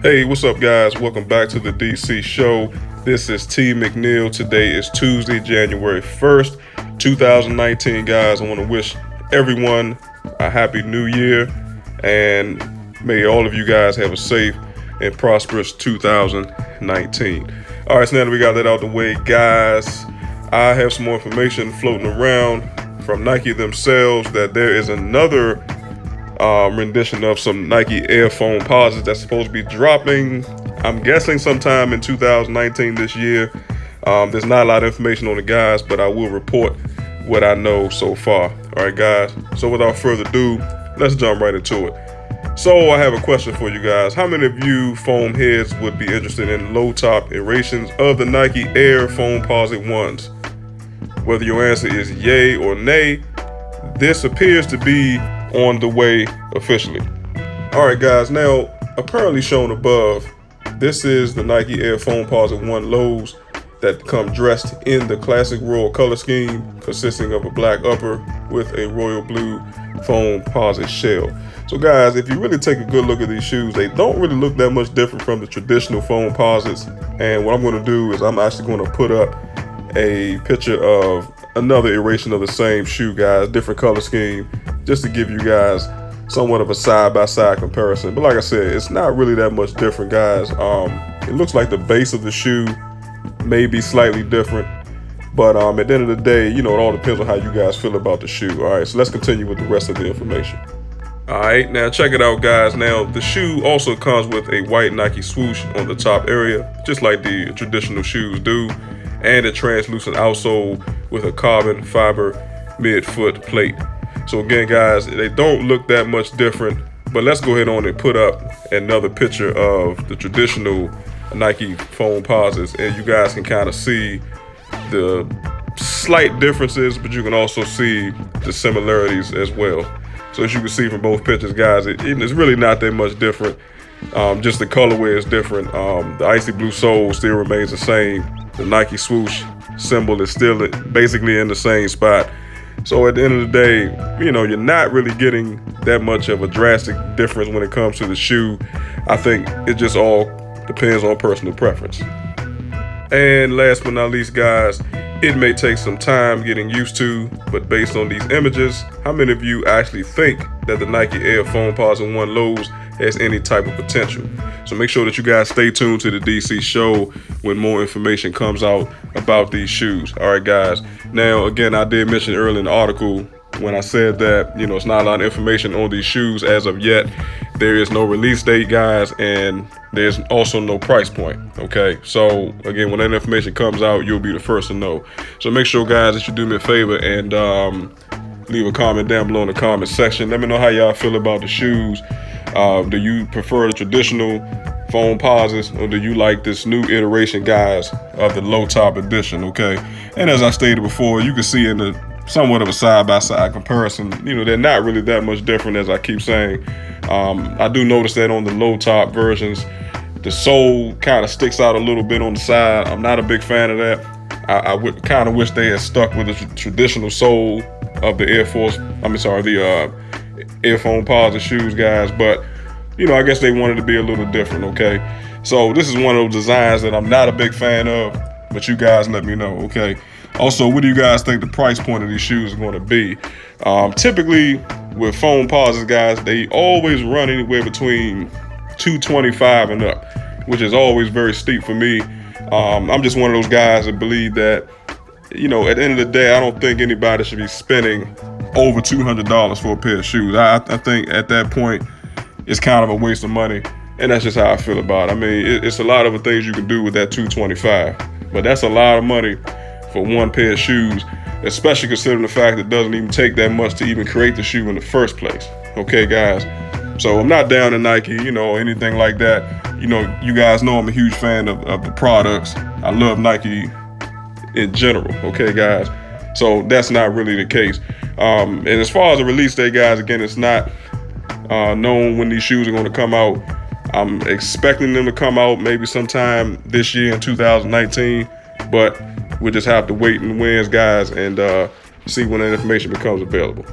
Hey, what's up, guys? Welcome back to the DC show. This is T. McNeil. Today is Tuesday, January 1st, 2019. Guys, I want to wish everyone a happy new year, and may all of you guys have a safe and prosperous 2019. All right, so now that we got that out the way, guys, I have some more information floating around from Nike themselves that there is another rendition of some Nike Air FOAMPOSITE that's supposed to be dropping, I'm guessing sometime in 2019 this year. There's not a lot of information on the guys, but I will report what I know so far. All right, guys, so without further ado, let's jump right into it. So I have a question for you guys. How many of you foam heads would be interested in low top iterations of the Nike Air FOAMPOSITE ones? Whether your answer is yay or nay, this appears to be on the way officially. All right, guys, now apparently shown above, this is the Nike Air FOAMPOSITE 1 lows that come dressed in the classic royal color scheme, consisting of a black upper with a royal blue FOAMPOSITE shell. So guys, if you really take a good look at these shoes, they don't really look that much different from the traditional FOAMPOSITEs. And what I'm going to do is I'm actually going to put up a picture of another iteration of the same shoe, guys, different color scheme, just to give you guys somewhat of a side-by-side comparison. But like I said, it's not really that much different, guys. It looks like the base of the shoe may be slightly different, but at the end of the day, you know, it all depends on how you guys feel about the shoe. All right, so let's continue with the rest of the information. All right, now check it out, guys. Now the shoe also comes with a white Nike swoosh on the top area, just like the traditional shoes do, and a translucent outsole with a carbon fiber mid-foot plate. So again, guys, they don't look that much different, but let's go ahead on and put up another picture of the traditional Nike FOAMPOSITEs, and you guys can kind of see the slight differences, but you can also see the similarities as well. So as you can see from both pictures, guys, it's really not that much different. Just the colorway is different. The icy blue sole still remains the same. The Nike swoosh symbol is still basically in the same spot. So at the end of the day, you know, you're not really getting that much of a drastic difference when it comes to the shoe. I think it just all depends on personal preference. And last but not least, guys, it may take some time getting used to, but based on these images, how many of you actually think that the Nike Air FOAMPOSITE 1 lows has any type of potential? So make sure that you guys stay tuned to the DC show when more information comes out about these shoes. All right, guys. Now, again, I did mention earlier in the article when I said that, you know, it's not a lot of information on these shoes as of yet. There is no release date, guys, and there's also no price point. Okay, so again, when that information comes out, you'll be the first to know. So make sure, guys, that you do me a favor and leave a comment down below in the comment section. Let me know how y'all feel about the shoes. Do you prefer the traditional FOAMPOSITEs, or do you like this new iteration, guys, of the low top edition? Okay, and as I stated before, you can see in the somewhat of a side-by-side comparison, you know, they're not really that much different, as I keep saying. I do notice that on the low top versions, the sole kind of sticks out a little bit on the side. I'm not a big fan of that. I would kind of wish they had stuck with the traditional sole of the Air FOAMPOSITE shoes, guys, but you know, I guess they wanted to be a little different. Okay, so this is one of those designs that I'm not a big fan of, but you guys let me know. Okay, also, what do you guys think the price point of these shoes is going to be? Typically with FOAMPOSITEs, guys, they always run anywhere between $225 and up, which is always very steep for me. I'm just one of those guys that believe that, you know, at the end of the day, I don't think anybody should be spending over $200 for a pair of shoes. I think at that point, it's kind of a waste of money, and that's just how I feel about it. I mean, it's a lot of things you can do with that $225, but that's a lot of money for one pair of shoes, especially considering the fact that it doesn't even take that much to even create the shoe in the first place. Okay, guys? So I'm not down to Nike, you know, anything like that. You know, you guys know I'm a huge fan of the products. I love Nike in general, okay, guys? So that's not really the case. And as far as the release date, guys, again, it's not known when these shoes are going to come out. I'm expecting them to come out maybe sometime this year in 2019, but we'll just have to wait in the winds, guys, and see when that information becomes available.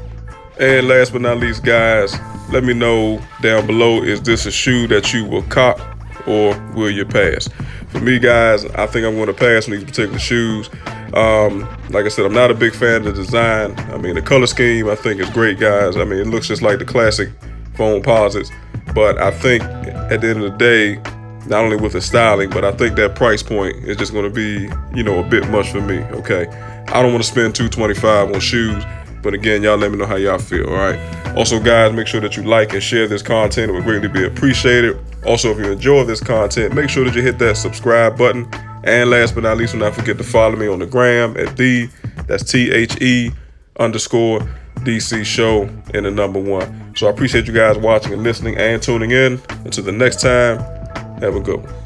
And last but not least, guys, let me know down below, is this a shoe that you will cop or will you pass? For me, guys, I think I'm going to pass on these particular shoes. Like I said, I'm not a big fan of the design. I mean, the color scheme I think is great, guys. I mean, it looks just like the classic Foamposites, but I think at the end of the day, not only with the styling, but I think that price point is just going to be, a bit much for me. Okay, I don't want to spend $225 on shoes, but again, y'all let me know how y'all feel. All right. Also, guys, make sure that you like and share this content. It would greatly be appreciated. Also, if you enjoy this content, make sure that you hit that subscribe button. And last but not least, do not forget to follow me on the gram at that's THE_DC show and the number 1. So I appreciate you guys watching and listening and tuning in. Until the next time, have a good one.